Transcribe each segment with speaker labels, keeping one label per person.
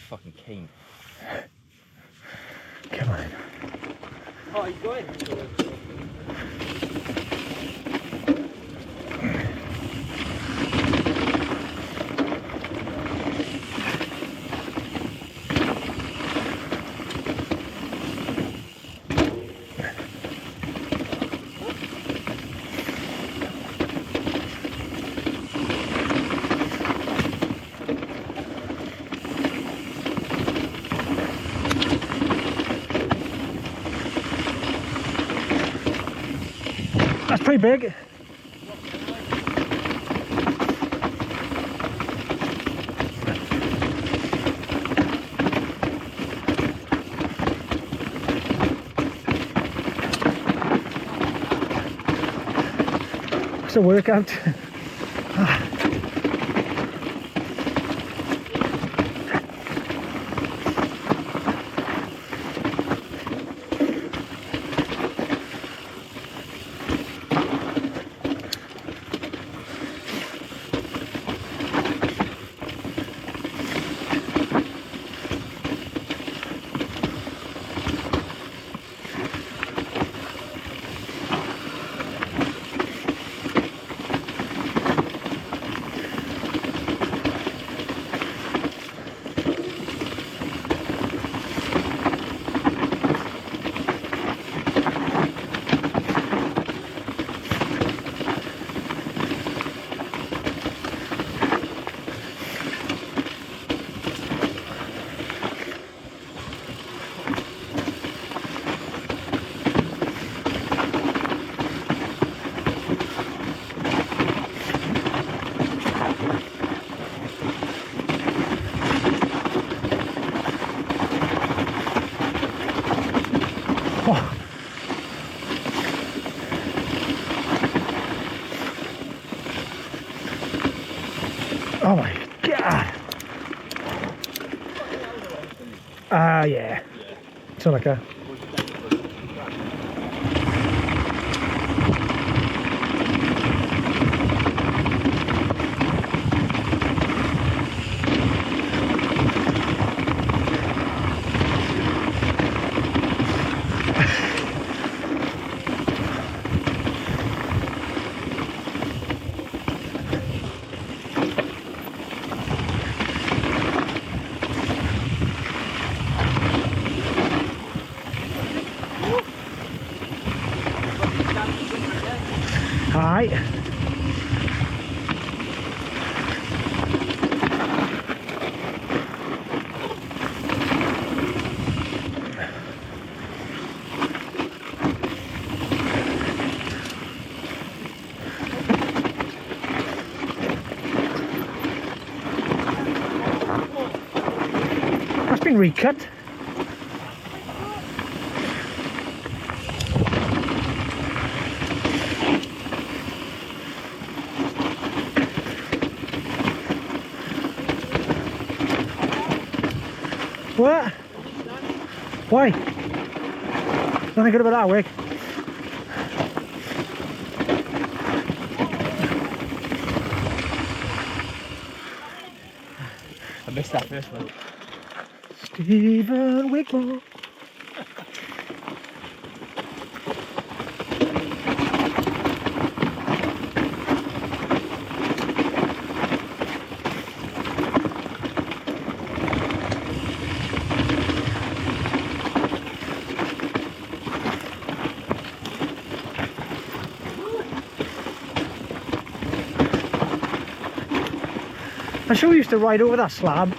Speaker 1: fucking keen.
Speaker 2: Come on.
Speaker 1: Oh, he's going.
Speaker 2: That's pretty big. It's a workout. Oh my god! Yeah. So like a. Hi. That's been recut. What? Why? Nothing good about that work.
Speaker 1: I missed that first one.
Speaker 2: Stephen Wigmore. I'm sure we used to ride over that slab.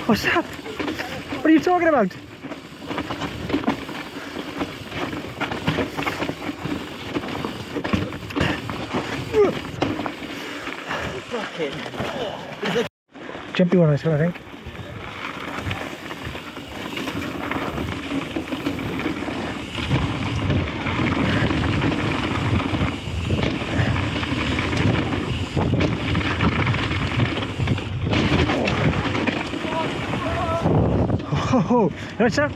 Speaker 2: What's that? What are you talking about? Jumpy one, I think. Oh, right, sir.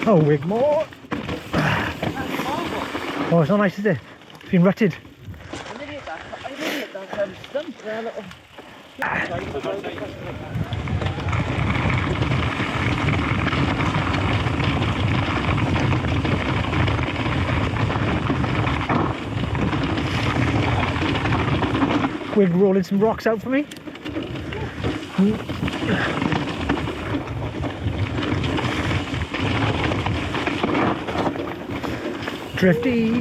Speaker 2: Oh, Wigmore. Oh, it's not nice, is it? It's been rutted.
Speaker 1: I nearly hit that stump there, little...
Speaker 2: Wig rolling some rocks out for me. Drifty.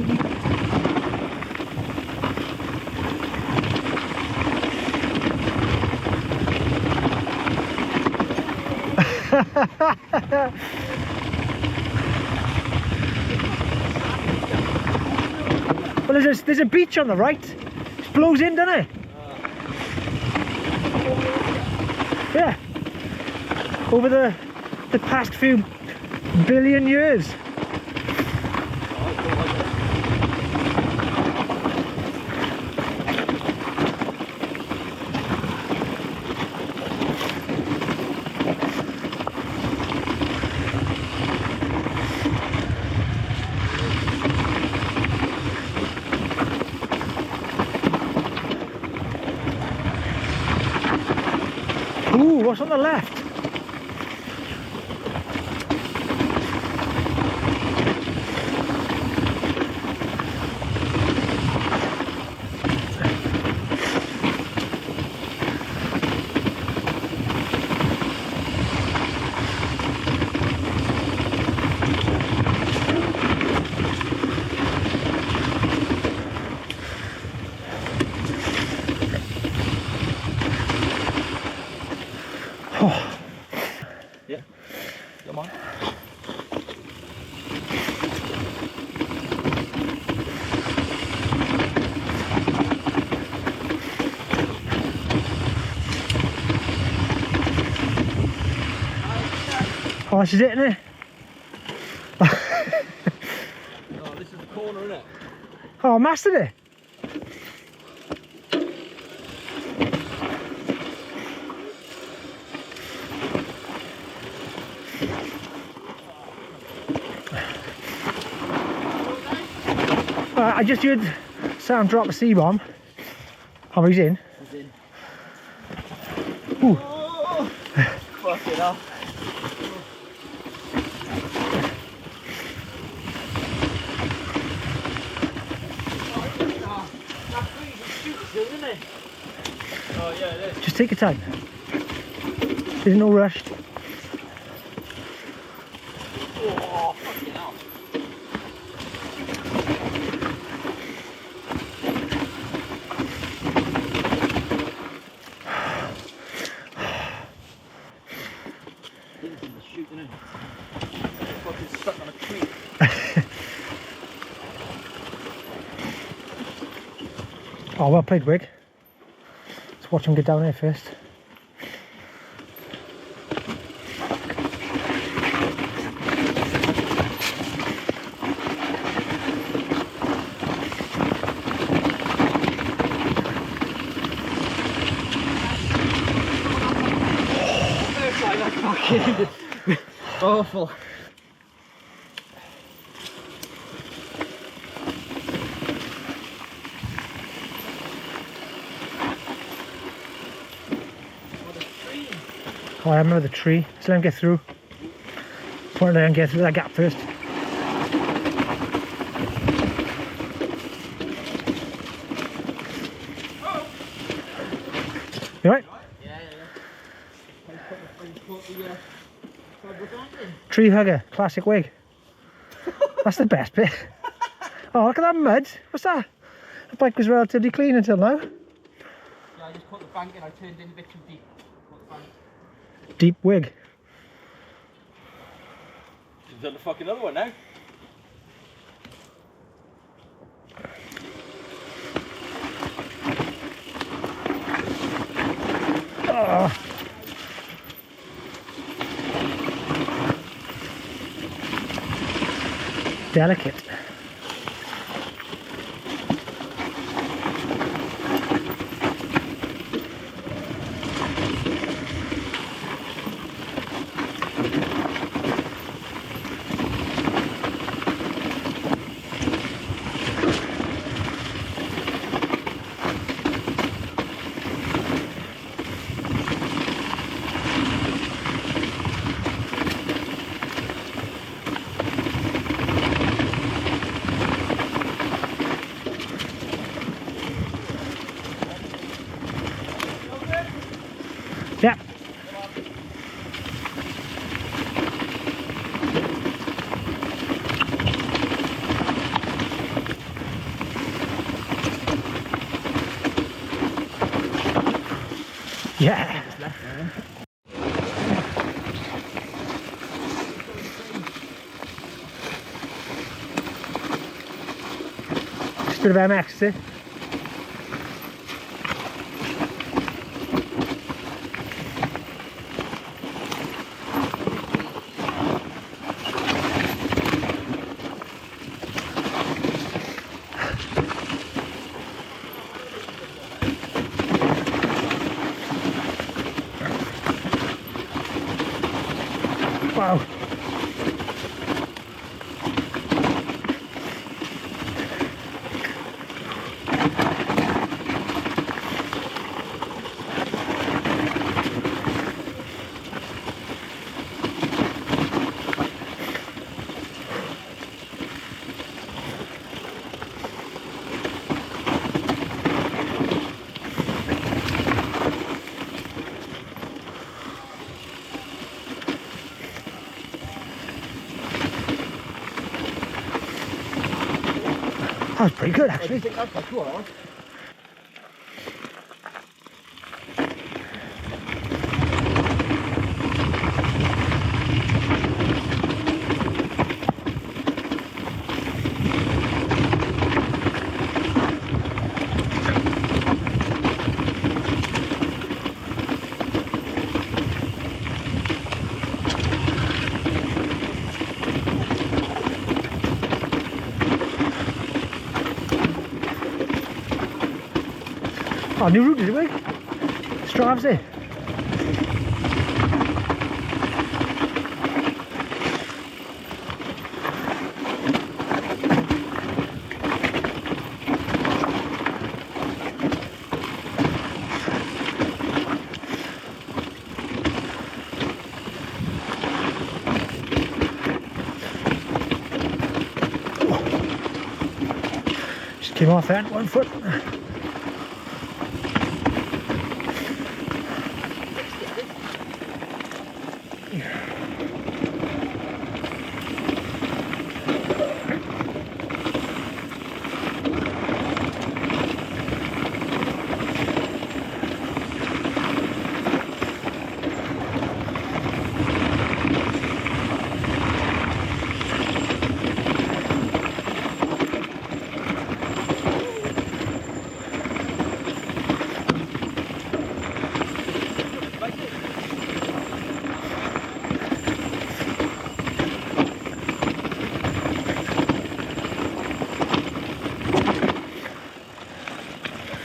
Speaker 2: Well, there's a beach on the right. It blows in, doesn't it? Yeah. Over the past few billion years. Ooh, what's on the left? Oh.
Speaker 1: Yeah, come on.
Speaker 2: Oh, this is it, isn't it?
Speaker 1: Oh, this is the corner, isn't it?
Speaker 2: Oh, I mastered it. I just heard Sam drop a C-bomb. Oh, he's in.
Speaker 1: He's in.
Speaker 2: Ooh.
Speaker 1: Oh, fuck it up. Oh yeah, it is.
Speaker 2: Just take your time. There's no rush.
Speaker 1: Oh, fucking hell. Didn't think to shoot, didn't it? Fucking stuck on a tree.
Speaker 2: Oh, well played, Wig. Let's watch him get down here first.
Speaker 1: fucking awful.
Speaker 2: Oh, I remember the tree. Let's let him get through. Want to let him get through that gap first. You alright?
Speaker 1: Yeah.
Speaker 2: Tree hugger, classic wig. That's the best bit. Oh, look at that mud. What's that? The bike was relatively clean until now.
Speaker 1: Yeah, I just caught the bank and I turned in a bit too deep.
Speaker 2: Deep wig.
Speaker 1: You've done the fucking other one now.
Speaker 2: Oh. Delicate. Yeah. Yeah. Just a bit of MX, is it? Wow. That was pretty good, actually.
Speaker 1: I think that's quite cool, that one.
Speaker 2: Oh, new route, did we? Straves there. Just came off that 1 foot.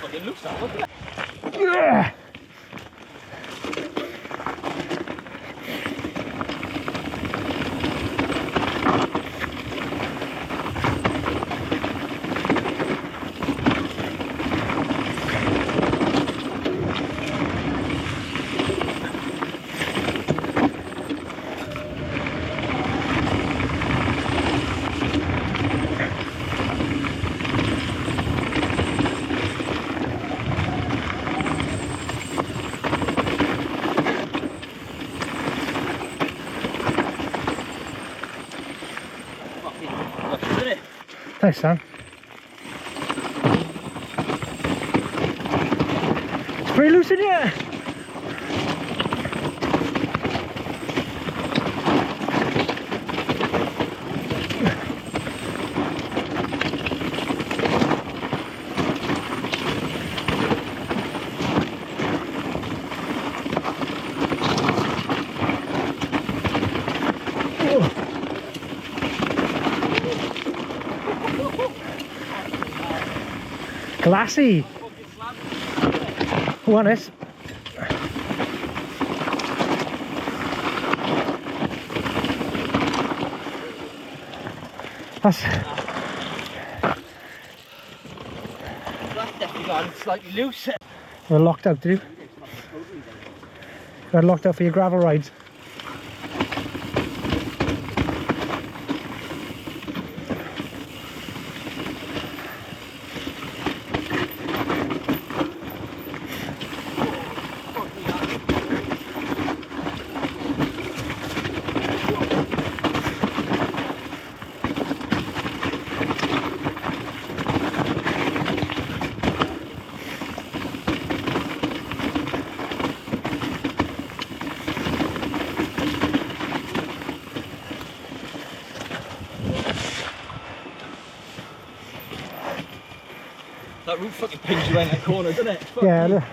Speaker 1: Fucking looks that one.
Speaker 2: Yeah. Thanks, Sam. It's pretty loose in here. Classy. Who on this? That's
Speaker 1: definitely got it slightly loose.
Speaker 2: we're locked out, did you? Got locked out for your gravel rides.
Speaker 1: That route fucking pings you around that corner, doesn't it?
Speaker 2: Yeah, look.